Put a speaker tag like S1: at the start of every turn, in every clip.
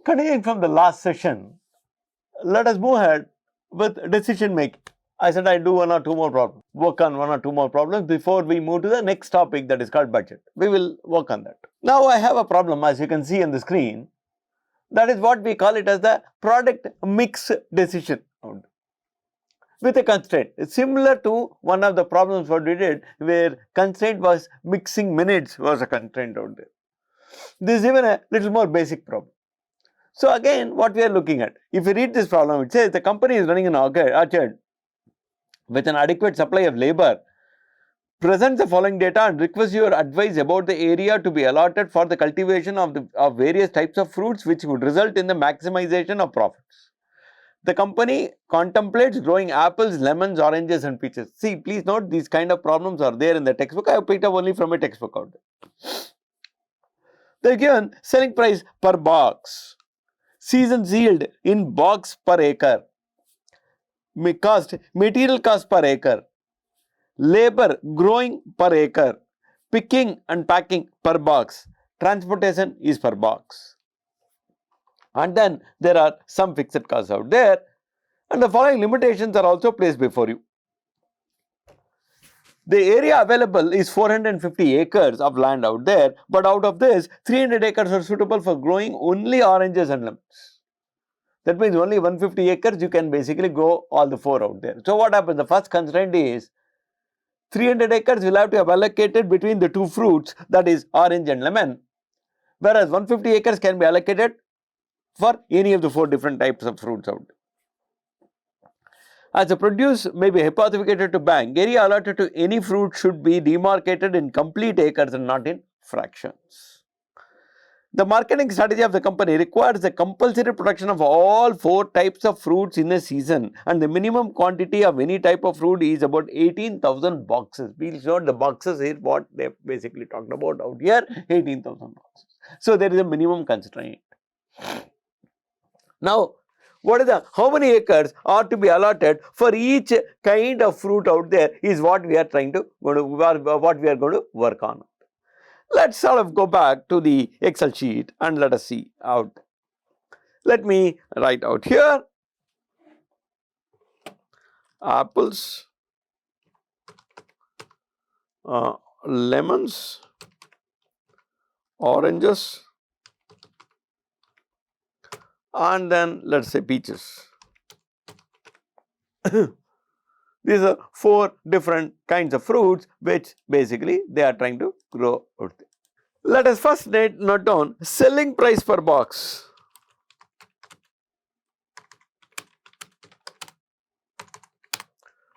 S1: Continuing from the last session, let us move ahead with decision making. I said I do one or two more problems, work on one or two more problems before we move to the next topic, that is called budget. We will work on that. Now I have a problem, as you can see on the screen. That is what we call it as the product mix decision with a constraint. It's similar to one of the problems what we did, where constraint was mixing minutes was a constraint out there. This is even a little more basic problem. So again, what we are looking at, if you read this problem, it says the company is running an orchard with an adequate supply of labor, presents the following data and requests your advice about the area to be allotted for the cultivation of various types of fruits, which would result in the maximization of profits. The company contemplates growing apples, lemons, oranges and peaches. See, please note, these kind of problems are there in the textbook. I have picked up only from a textbook out there. They are given selling price per box, seasons yield in box per acre, material cost per acre, labor growing per acre, picking and packing per box, transportation is per box. And then there are some fixed costs out there, and the following limitations are also placed before you. The area available is 450 acres of land out there, but out of this 300 acres are suitable for growing only oranges and lemons. That means only 150 acres you can basically grow all the four out there. So what happens? The first constraint is 300 acres will have to have allocated between the two fruits, that is orange and lemon, whereas 150 acres can be allocated for any of the four different types of fruits out there. As the produce may be hypothecated to bank, area allotted to any fruit should be demarcated in complete acres and not in fractions. The marketing strategy of the company requires the compulsory production of all four types of fruits in a season, and the minimum quantity of any type of fruit is about 18,000 boxes. Please note the boxes here, what they basically talked about out here, 18,000 boxes. So there is a minimum constraint. Now, what is how many acres are to be allotted for each kind of fruit out there is what we are going to work on. Let's sort of go back to the Excel sheet and let us see out. Let me write out here apples, lemons, oranges, and then let us say peaches. These are four different kinds of fruits which basically they are trying to grow out there. Let us first note down selling price per box.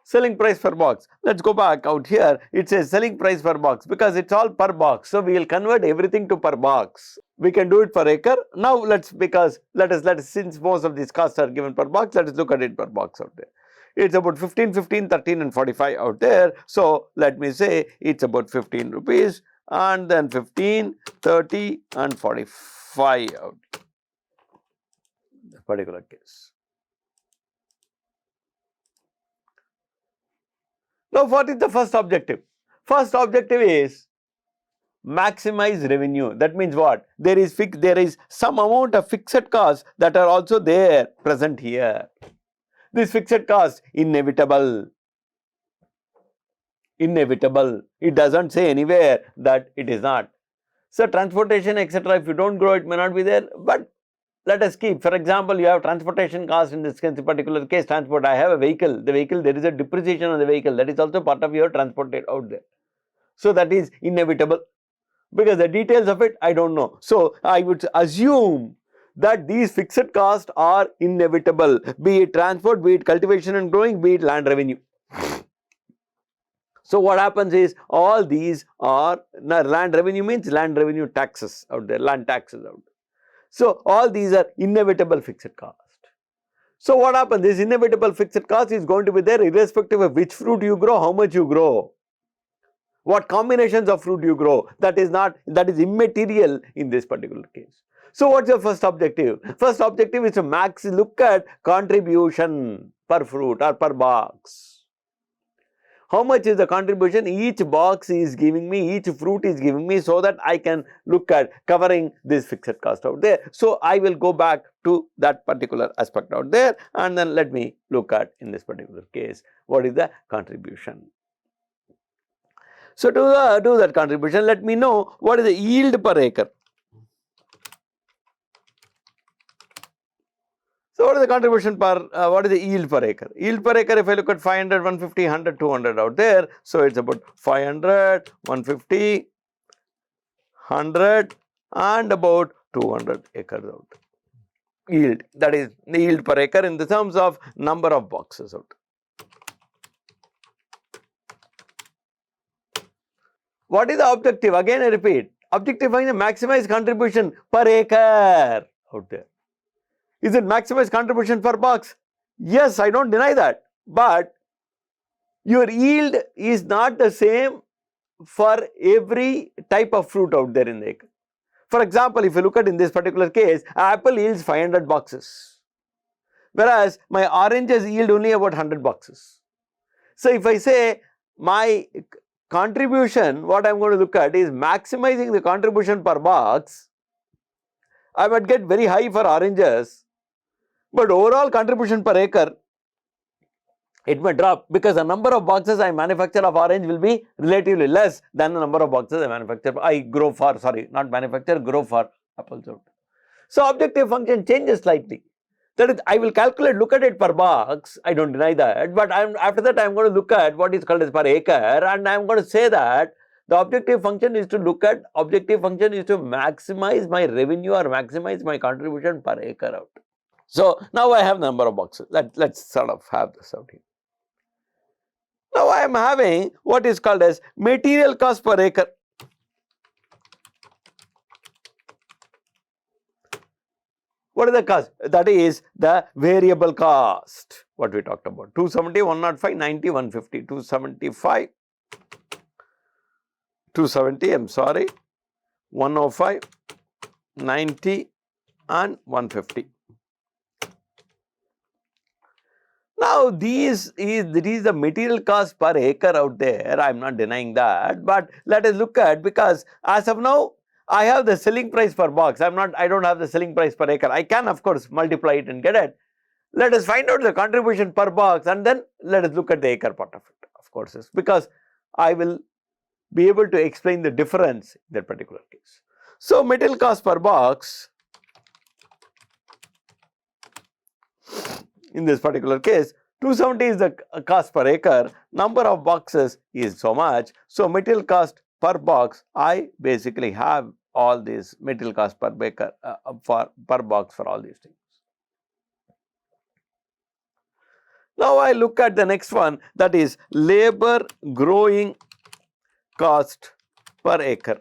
S1: Selling price per box. Let's go back out here. It says selling price per box because it's all per box. So we will convert everything to per box. We can do it per acre. Now let us since most of these costs are given per box, let us look at it per box out there. It's about 15, 15, 13 and 45 out there. So let me say it's about 15 rupees and then 15, 30 and 45 out in this particular case. Now what is the first objective? First objective is maximize revenue. That means what? There is some amount of fixed costs that are also there present here. This fixed cost inevitable. It doesn't say anywhere that it is not. So transportation etc. if you don't grow it may not be there, but let us keep, for example, you have transportation cost in this particular case, transport. I have a vehicle, the vehicle there is a depreciation on the vehicle, that is also part of your transport out there. So that is inevitable because the details of it I don't know. So I would assume that these fixed costs are inevitable, be it transport, be it cultivation and growing, be it land revenue. So what happens is all these are, land revenue means land revenue taxes out there, land taxes out there. So all these are inevitable fixed cost. So what happens is inevitable fixed cost is going to be there irrespective of which fruit you grow, how much you grow, what combinations of fruit you grow. That is immaterial in this particular case. So what's your first objective? First objective is to look at contribution per fruit or per box. how much is the contribution each box is giving me, each fruit is giving me, so that I can look at covering this fixed cost out there. So, I will go back to that particular aspect out there, and then let me look at in this particular case what is the contribution. So, to do that contribution, let me know what is the yield per acre. So, what is the contribution per, what is the yield per acre? Yield per acre, if I look at 500, 150, 100, 200 out there. So, it is about 500, 150, 100 and about 200 acres out. Yield, that is the yield per acre in the terms of number of boxes out. What is the objective? Again I repeat, objective is maximize contribution per acre out there. Is it maximize contribution per box? Yes, I don't deny that, but your yield is not the same for every type of fruit out there in the acre. For example, if you look at in this particular case, apple yields 500 boxes, whereas my oranges yield only about 100 boxes. So, if I say my contribution, what I am going to look at is maximizing the contribution per box, I might get very high for oranges, but overall contribution per acre, it may drop because the number of boxes I manufacture of orange will be relatively less than the number of boxes I grow for apples out. So, objective function changes slightly. That is, I will calculate, look at it per box, I don't deny that, but after that I am going to look at what is called as per acre, and I am going to say that the objective function is to maximize my revenue or maximize my contribution per acre out. So, now I have the number of boxes. Let's sort of have this out here. Now, I am having what is called as material cost per acre. What is the cost? That is the variable cost, what we talked about, 270, 105, 90, 150, 275, 270, I am sorry, 105, 90 and 150. Now, this is the material cost per acre out there, I am not denying that, but let us look at, because as of now, I have the selling price per box, I don't have the selling price per acre. I can of course multiply it and get it. Let us find out the contribution per box and then let us look at the acre part of it, of course, because I will be able to explain the difference in that particular case. So, material cost per box in this particular case, 270 is the cost per acre, number of boxes is so much. So, material cost per box, I basically have all these material cost per acre per box for all these things. Now, I look at the next one, that is labor growing cost per acre.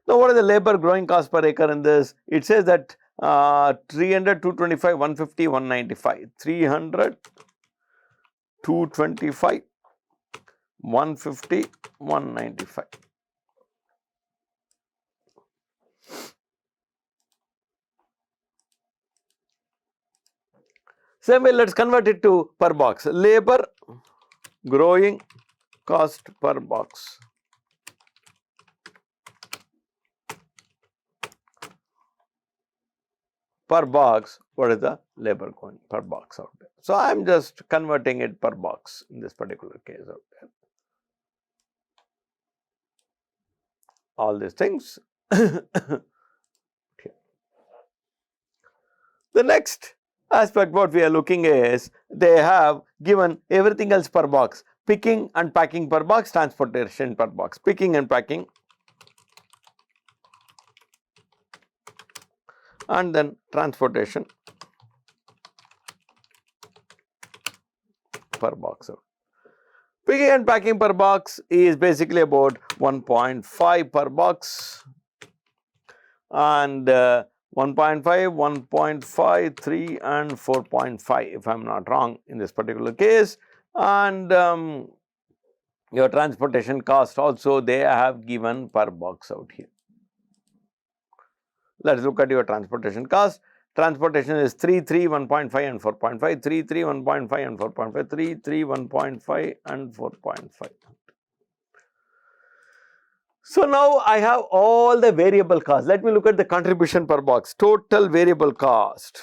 S1: Now, what is the labor growing cost per acre in this? It says that 300, 225, 150, 195, 300, 225, 150, 195. Same way, let us convert it to per box. Labor growing cost per box. Per box, what is the labor going per box out there? So, I am just converting it per box in this particular case out there. All these things. The next aspect what we are looking is, they have given everything else per box, picking and packing per box, transportation per box, picking and packing, and then transportation per box out. Picking and packing per box is basically about 1.5 per box, and 1.5, 1.5, 3 and 4.5 if I am not wrong in this particular case, and your transportation cost also they have given per box out here. Let us look at your transportation cost. transportation is 3, 3, 1.5 and 4.5, 3, 3, 1.5 and 4.5, 3, 3, 1.5 and 4.5. So now I have all the variable costs. Let me look at the contribution per box, total variable cost.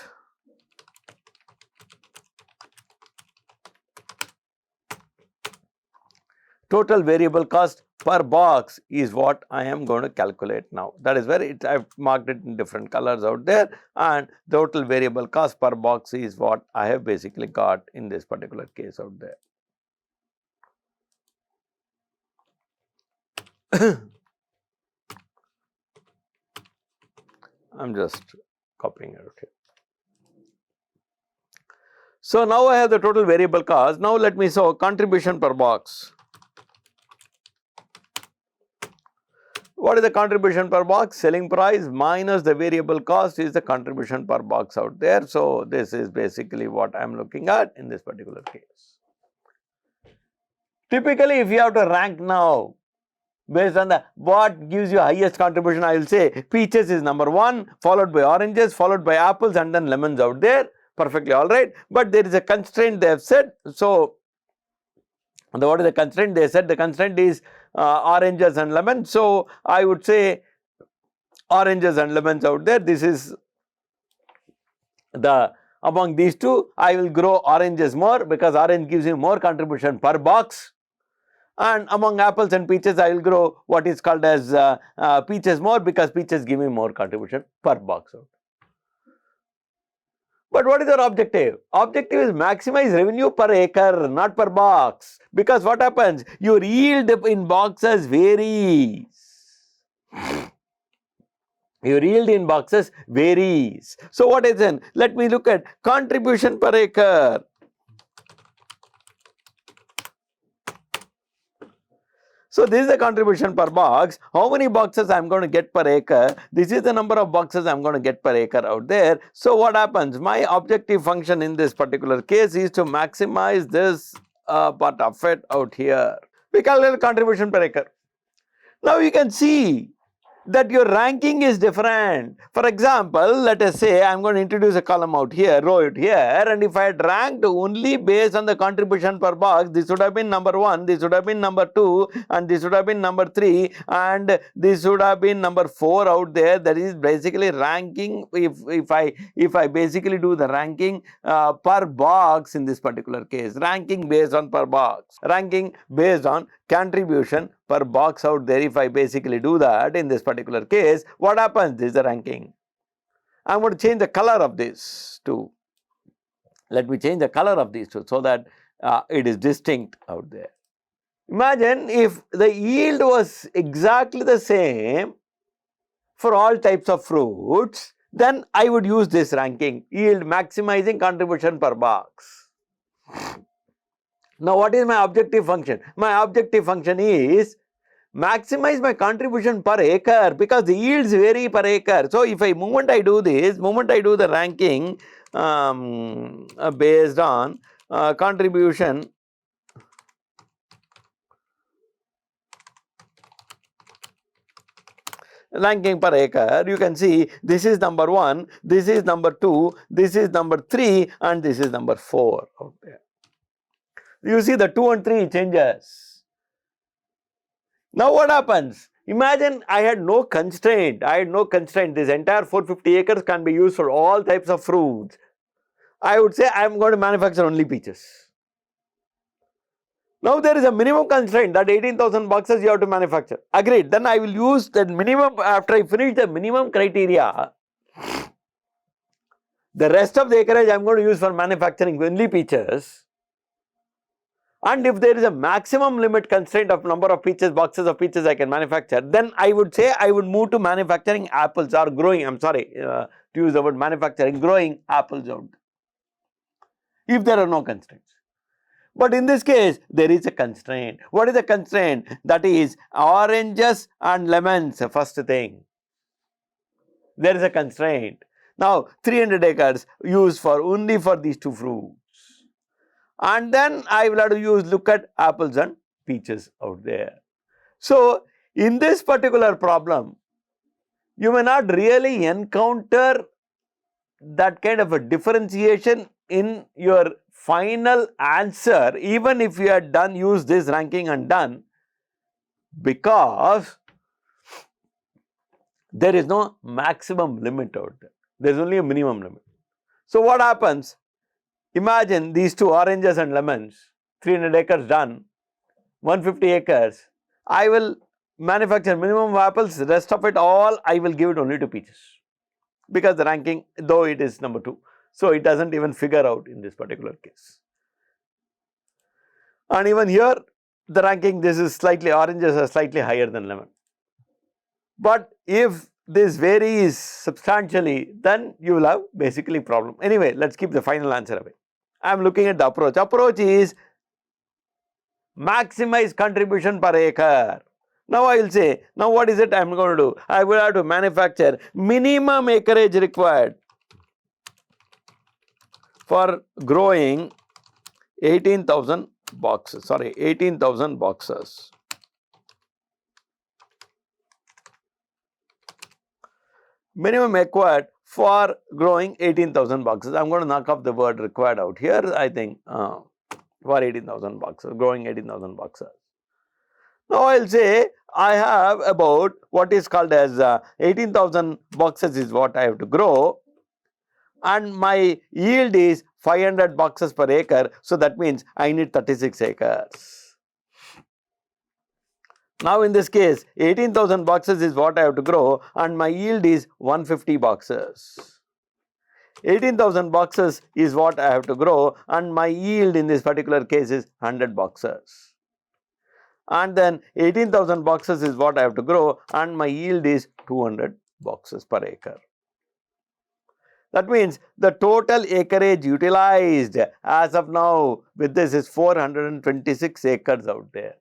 S1: Total variable cost per box is what I am going to calculate now. That is where I have marked it in different colors out there, and total variable cost per box is what I have basically got in this particular case out there. I am just copying it out here. So now I have the total variable cost. Now let me show contribution per box. What is the contribution per box? Selling price minus the variable cost is the contribution per box out there. So this is basically what I am looking at in this particular case. Typically, if you have to rank now based on the what gives you highest contribution, I will say peaches is number 1, followed by oranges, followed by apples, and then lemons out there. Perfectly all right. But there is a constraint they have said. So what is the constraint? They said the constraint is oranges and lemons. So I would say oranges and lemons out there. This is the among these two. I will grow oranges more because orange gives you more contribution per box. And among apples and peaches, I will grow what is called as peaches more because peaches give me more contribution per box out. But what is your objective? Objective is maximize revenue per acre, not per box. Because what happens? Your yield in boxes varies. Your yield in boxes varies. So what is it? Let me look at contribution per acre. So this is the contribution per box. How many boxes I am going to get per acre? This is the number of boxes I am going to get per acre out there. So what happens? My objective function in this particular case is to maximize this part of it out here. We calculate contribution per acre. Now you can see that your ranking is different. For example, let us say I am going to introduce a column out here, row out here, and if I had ranked only based on the contribution per box, this would have been number 1, this would have been number 2, and this would have been number 3, and this would have been number 4 out there. That is basically ranking. If I basically do the ranking per box in this particular case, ranking based on per box, ranking based on contribution per box out there. If I basically do that in this particular case, what happens? This is the ranking. I am going to change the color of this too. Let me change the color of these two so that it is distinct out there. Imagine if the yield was exactly the same for all types of fruits, then I would use this ranking, yield maximizing contribution per box. Now what is my objective function? My objective function is maximize my contribution per acre because the yields vary per acre. So if moment I do the ranking based on contribution ranking per acre, you can see this is number 1, this is number 2, this is number 3, and this is number 4 out there. You see the 2 and 3 changes. Now what happens? Imagine I had no constraint. This entire 450 acres can be used for all types of fruits. I would say I am going to manufacture only peaches. Now there is a minimum constraint that 18,000 boxes you have to manufacture. Agreed. Then I will use that minimum after I finish the minimum criteria. The rest of the acreage I am going to use for manufacturing only peaches. And if there is a maximum limit constraint of number of peaches, boxes of peaches I can manufacture, then I would say I would move to manufacturing apples or growing, to use the word manufacturing, growing apples out. If there are no constraints. But in this case, there is a constraint. What is the constraint? That is oranges and lemons, first thing. There is a constraint. Now 300 acres used for only for these two fruits. And then I will have to look at apples and peaches out there. So in this particular problem, you may not really encounter that kind of a differentiation in your final answer, even if you had done use this ranking and done, because there is no maximum limit out there. There is only a minimum limit. So what happens? Imagine these two oranges and lemons, 300 acres done, 150 acres. I will manufacture minimum of apples, rest of it all I will give it only to peaches, because the ranking, though it is number 2, so it does not even figure out in this particular case. And even here the ranking, this is slightly, oranges are slightly higher than lemon. But if this varies substantially, then you will have basically problem. Anyway, let us keep the final answer away. I am looking at the approach. Approach is maximize contribution per acre. Now I will say, now what is it I am going to do? I will have to manufacture minimum acreage required for growing 18,000 boxes, 18,000 boxes. Minimum required for growing 18,000 boxes. I am going to knock off the word required out here, I think, for 18,000 boxes, growing 18,000 boxes. Now I will say I have about what is called as 18,000 boxes is what I have to grow, and my yield is 500 boxes per acre. So that means I need 36 acres. Now in this case 18,000 boxes is what I have to grow, and my yield is 150 boxes. 18,000 boxes is what I have to grow, and my yield in this particular case is 100 boxes. And then 18,000 boxes is what I have to grow, and my yield is 200 boxes per acre. That means the total acreage utilized as of now with this is 426 acres out there.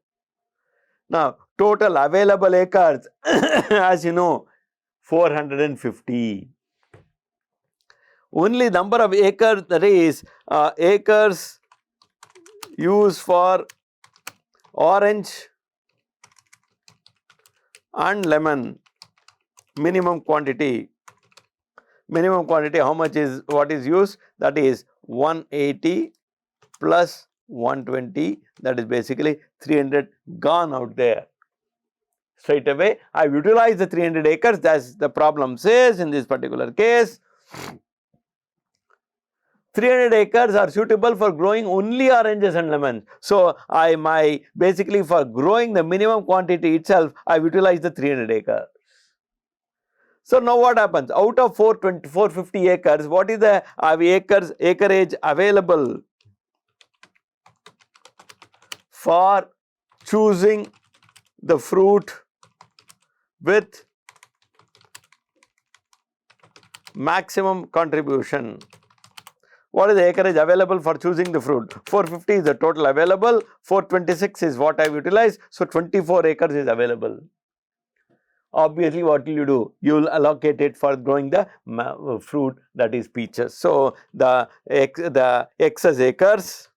S1: Now total available acres as you know 450. Only number of acres, that is acres used for orange and lemon, minimum quantity how much is, what is used, that is 180 plus 120, that is basically 300 gone out there. Straight away I have utilized the 300 acres, that is the problem says in this particular case. 300 acres are suitable for growing only oranges and lemons. So basically for growing the minimum quantity itself, I have utilized the 300 acres. So now what happens? Out of 450 acres, what is the acreage available for choosing the fruit with maximum contribution? What is the acreage available for choosing the fruit? 450 is the total available, 426 is what I have utilized, so 24 acres is available. Obviously what will you do? You will allocate it for growing the fruit, that is peaches. So the excess acres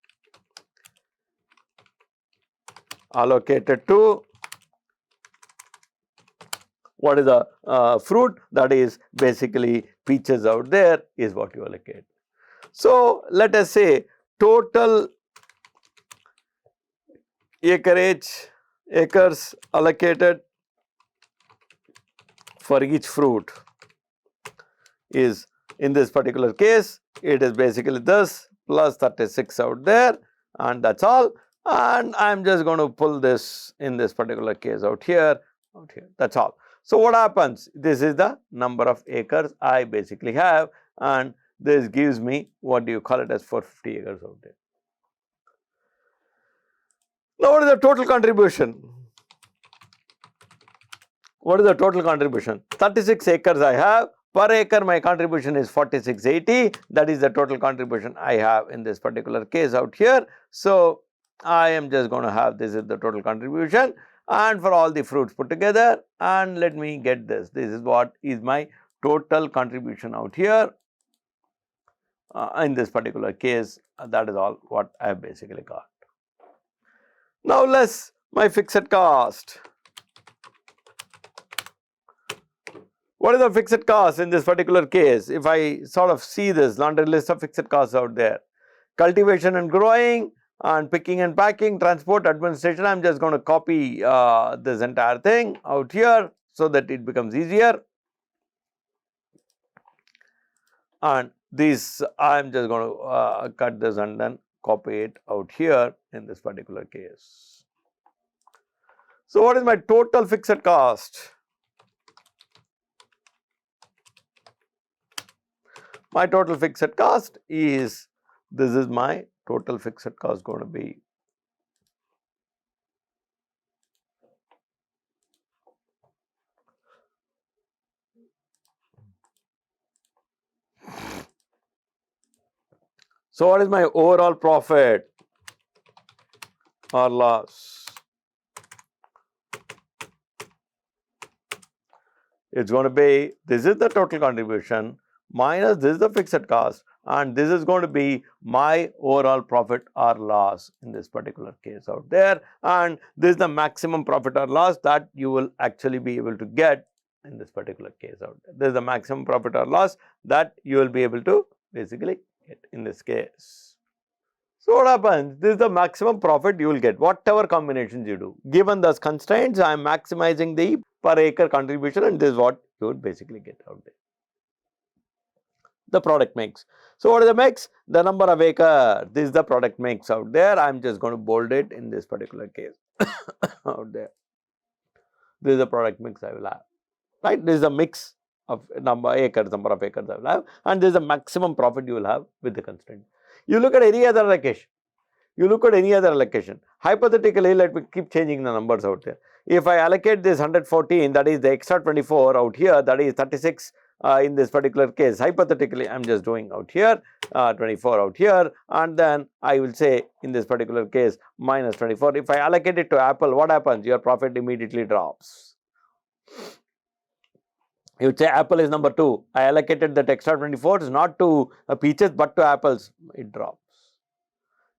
S1: allocated to what is the fruit, that is basically peaches out there, is what you allocate. So let us say total acres allocated for each fruit is, in this particular case, it is basically this plus 36 out there, and that is all. And I am just going to pull this in this particular case out here, that is all. So what happens? This is the number of acres I basically have, and this gives me, what do you call it, as 450 acres out there. Now what is the total contribution? What is the total contribution? 36 acres I have, per acre my contribution is 4680, that is the total contribution I have in this particular case out here. So I am just going to have, this is the total contribution, and for all the fruits put together, and let me get this, this is what is my total contribution out here. In this particular case, that is all what I have basically got. Now less my fixed cost. What is the fixed cost in this particular case? If I sort of see this laundry list of fixed costs out there, cultivation and growing, and picking and packing, transport, administration, I am just going to copy this entire thing out here so that it becomes easier. And this I am just going to cut this and then copy it out here in this particular case. So, what is my total fixed cost? My total fixed cost is, this is my total fixed cost going to be. So, what is my overall profit or loss? It's going to be, this is the total contribution minus this is the fixed cost, and this is going to be my overall profit or loss in this particular case out there, and this is the maximum profit or loss that you will actually be able to get in this particular case out there. This is the maximum profit or loss that you will be able to basically get in this case. So, what happens? This is the maximum profit you will get, whatever combinations you do. Given those constraints, I am maximizing the per acre contribution, and this is what you would basically get out there. The product mix. So, what is the mix? The number of acre. This is the product mix out there. I am just going to bold it in this particular case out there. This is the product mix I will have, right? This is a mix of number of acres I will have, and this is the maximum profit you will have with the constraint. You look at any other allocation. Hypothetically, let me keep changing the numbers out there. If I allocate this 114, that is the extra 24 out here, that is 36 in this particular case. Hypothetically, I am just doing out here 24 out here, and then I will say in this particular case minus 24. If I allocate it to Apple, what happens? Your profit immediately drops. You would say Apple is number 2. I allocated that extra 24 is not to peaches but to apples. It drops.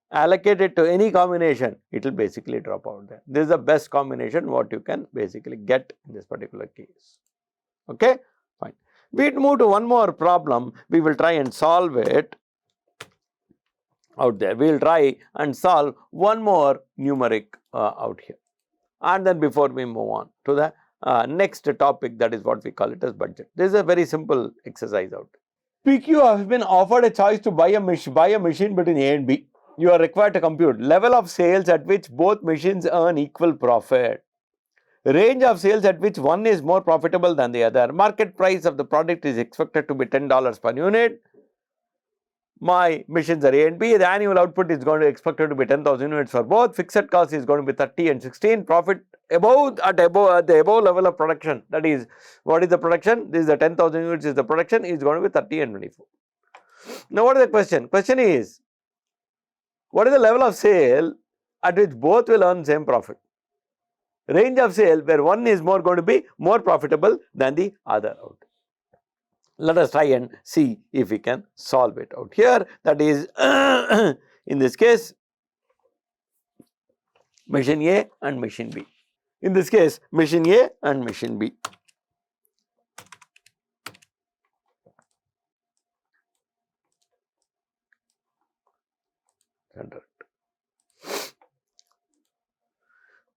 S1: Allocate it to any combination, it will basically drop out there. This is the best combination what you can basically get in this particular case. Okay, fine. We move to one more problem. We will try and solve it out there. We will try and solve one more numeric out here. And then before we move on to the next topic, that is what we call it as budget. This is a very simple exercise out there. PQ has been offered a choice to buy a machine between A and B. You are required to compute level of sales at which both machines earn equal profit, range of sales at which one is more profitable than the other, market price of the product is expected to be $10 per unit. My machines are A and B, the annual output is going to be expected to be 10,000 units for both, fixed cost is going to be 30 and 16, profit at the above level of production, that is, what is the production? This is the 10,000 units is the production, is going to be 30 and 24. Now, what is the question? Question is, what is the level of sale at which both will earn same profit? Range of sale where one is going to be more profitable than the other out. Let us try and see if we can solve it out here. That is, in this case, machine A and machine B. In this case, machine A and machine B.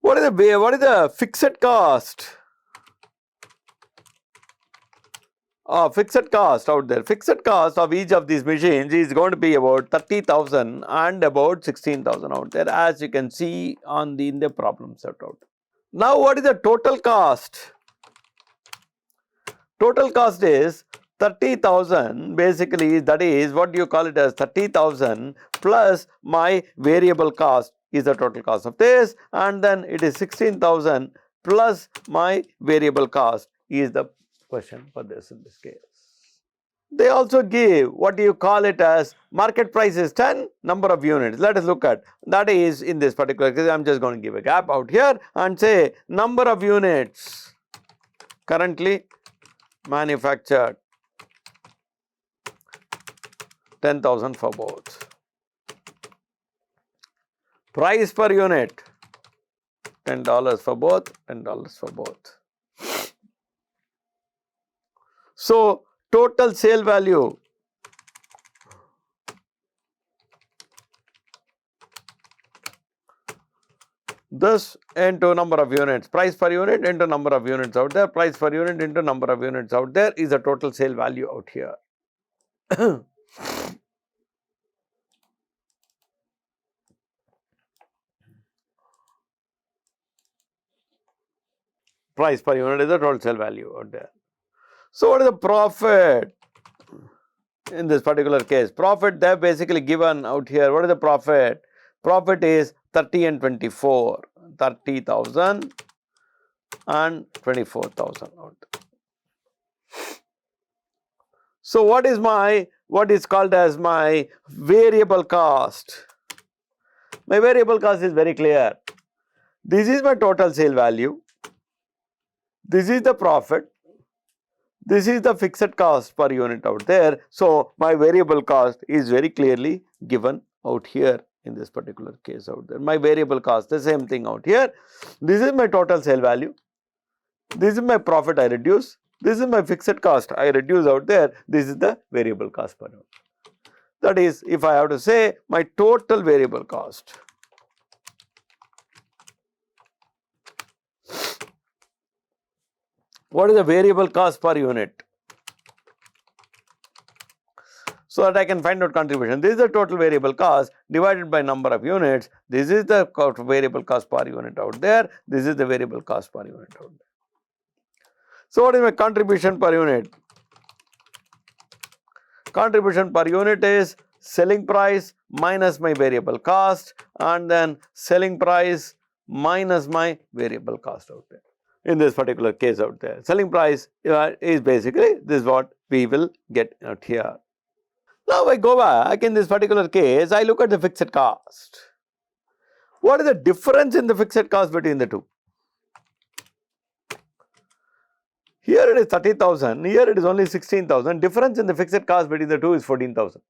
S1: What is the fixed cost? Fixed cost out there. Fixed cost of each of these machines is going to be about 30,000 and about 16,000 out there, as you can see on in the problem set out. Now, what is the total cost? Total cost is 30,000, basically, that is what you call it as 30,000 plus my variable cost is the total cost of this, and then it is 16,000 plus my variable cost is the question for this in this case. They also give what you call it as market price is 10, number of units. Let us look at that is in this particular case. I am just going to give a gap out here and say number of units currently manufactured 10,000 for both. Price per unit $10 for both, $10 for both. So, total sale value this into number of units, price per unit into number of units out there, price per unit into number of units out there is the total sale value out here. Price per unit is the total sale value out there. So, what is the profit in this particular case? Profit they have basically given out here. What is the profit? Profit is 30 and 24, 30,000 and 24,000 out there. So, what is called as my variable cost? My variable cost is very clear. This is my total sale value. This is the profit. This is the fixed cost per unit out there. So, my variable cost is very clearly given out here in this particular case out there. My variable cost, the same thing out here. This is my total sale value. This is my profit I reduce. This is my fixed cost I reduce out there. This is the variable cost per unit. That is, if I have to say my total variable cost. What is the variable cost per unit? So that I can find out contribution. This is the total variable cost divided by number of units. This is the variable cost per unit out there. This is the variable cost per unit out there. So what is my contribution per unit? Contribution per unit is selling price minus my variable cost, and then selling price minus my variable cost out there. In this particular case out there, selling price is basically this is what we will get out here. Now I go back in this particular case, I look at the fixed cost. What is the difference in the fixed cost between the two? Here it is 30,000, here it is only 16,000. Difference in the fixed cost between the two is 14,000.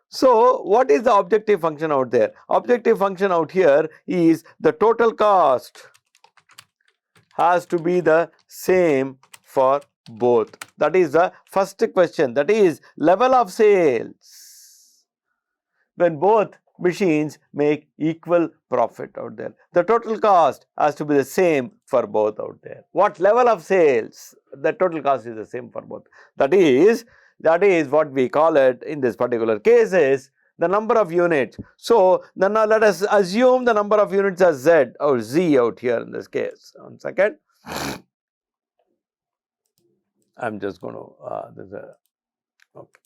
S1: So, what is the objective function out there? Objective function out here is the total cost has to be the same for both. That is the first question, that is level of sales. When both machines make equal profit out there, the total cost has to be the same for both out there. What level of sales? The total cost is the same for both. That is what we call it in this particular case is the number of units. So, then now let us assume the number of units as Z or Z out here in this case. 1 second. I'm just going to, okay.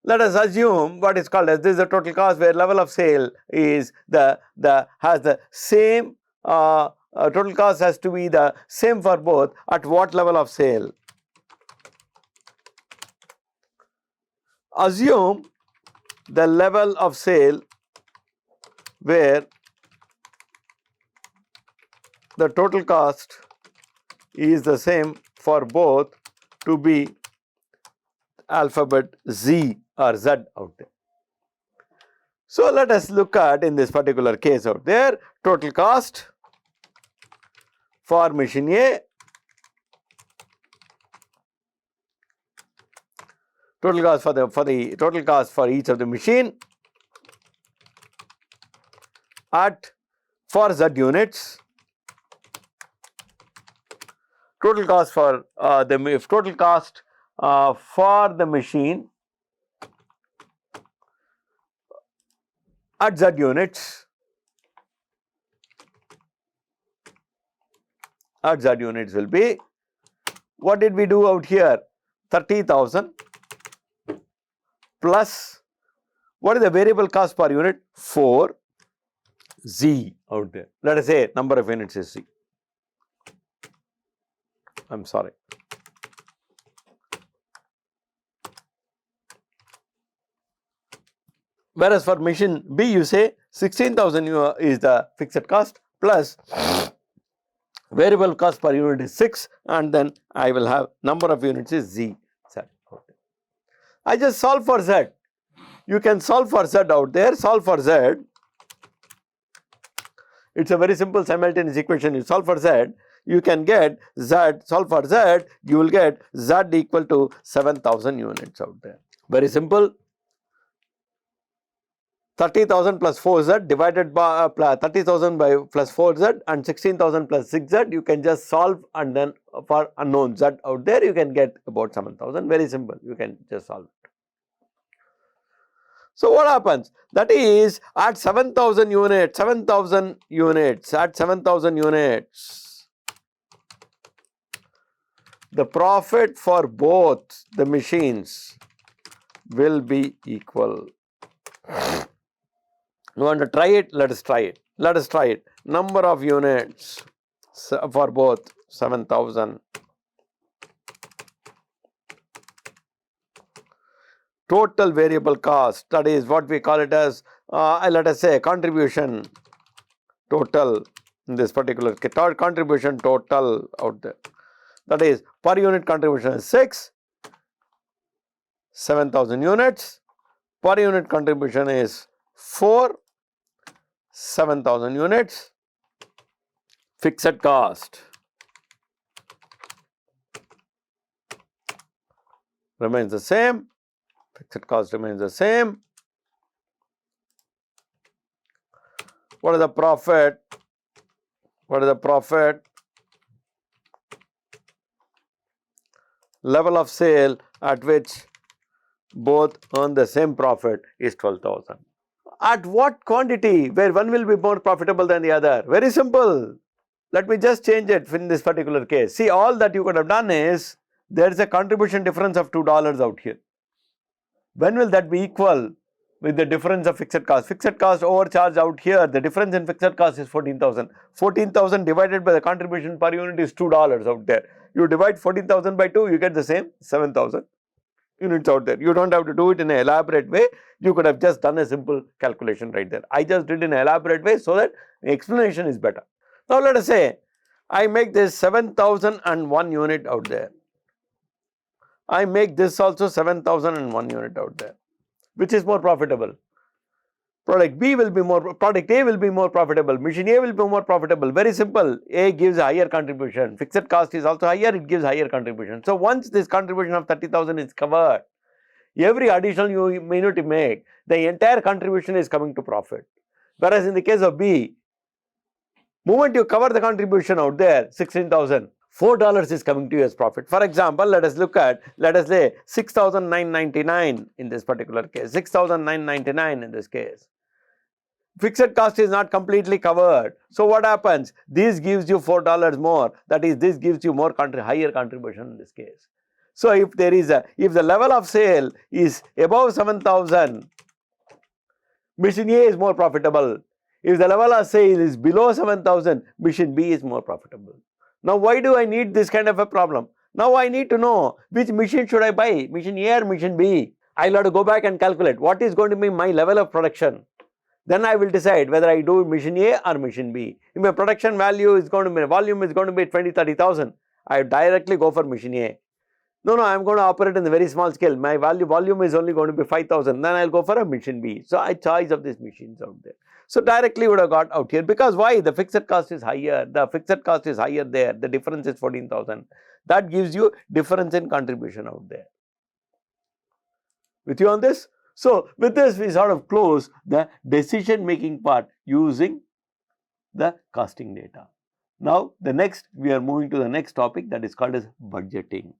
S1: Let us assume what is called as this is the total cost where level of sale is has the same, total cost has to be the same for both at what level of sale? Assume the level of sale where the total cost is the same for both to be alphabet Z or Z out there. So, let us look at in this particular case out there total cost for machine A, total cost for the total cost for each of the machine at for Z units, total cost for total cost for the machine at Z units, will be, what did we do out here? 30,000 plus, what is the variable cost per unit? 4 Z out there. Let us say number of units is Z. I'm sorry. Whereas for machine B you say 16,000 is the fixed cost plus variable cost per unit is 6, and then I will have number of units is Z. I just solve for Z. You can solve for Z out there, solve for Z. It's a very simple simultaneous equation. You solve for Z. you can get Z, solve for Z, you will get Z equal to 7,000 units out there. Very simple. 30,000 plus 4Z divided by 30,000 by plus 4Z and 16,000 plus 6Z, you can just solve, and then for unknown Z out there you can get about 7,000. Very simple, you can just solve it. So what happens? That is, at 7,000 units, at 7,000 units, the profit for both the machines will be equal. You want to try it? Let us try it. Let us try it. Number of units for both 7,000. Total variable cost, that is what we call it as, let us say contribution total in this particular case, contribution total out there. That is per unit contribution is 6, 7,000 units, per unit contribution is 4, 7,000 units, fixed cost remains the same, fixed cost remains the same. What is the profit? What is the profit? Level of sale at which both earn the same profit is 12,000. At what quantity where one will be more profitable than the other? Very simple. Let me just change it in this particular case. See, all that you could have done is, there is a contribution difference of $2 out here. When will that be equal with the difference of fixed cost? Fixed cost overcharge out here, the difference in fixed cost is 14,000. 14,000 divided by the contribution per unit is $2 out there. You divide 14,000 by 2, you get the same 7,000 units out there. You don't have to do it in an elaborate way. You could have just done a simple calculation right there. I just did in an elaborate way so that the explanation is better. Now let us say I make this 7,001 unit out there. I make this also 7,001 unit out there. Which is more profitable? Product A will be more profitable. Machine A will be more profitable. Very simple. A gives a higher contribution. Fixed cost is also higher. It gives higher contribution. So once this contribution of 30,000 is covered, every additional unit you make, the entire contribution is coming to profit. Whereas in the case of B, moment you cover the contribution out there, 16,000, $4 is coming to you as profit. For example, let us say 6,999 in this particular case, 6,999 in this case. Fixed cost is not completely covered. So what happens? This gives you $4 more. That is, this gives you higher contribution in this case. So if the level of sale is above 7,000, machine A is more profitable. If the level of sale is below 7,000, machine B is more profitable. Now why do I need this kind of a problem? Now I need to know which machine should I buy, machine A or machine B. I'll have to go back and calculate what is going to be my level of production. Then I will decide whether I do machine A or machine B. If my production volume is going to be 20,000-30,000, I directly go for machine A. No, I am going to operate in a very small scale. My volume is only going to be 5,000. Then I will go for a machine B. So I choice of these machines out there. So directly would have got out here, because why? The fixed cost is higher. The fixed cost is higher there. The difference is 14,000. That gives you difference in contribution out there. With you on this? So with this we sort of close the decision making part using the costing data. Now the next, we are moving to the next topic, that is called as budgeting.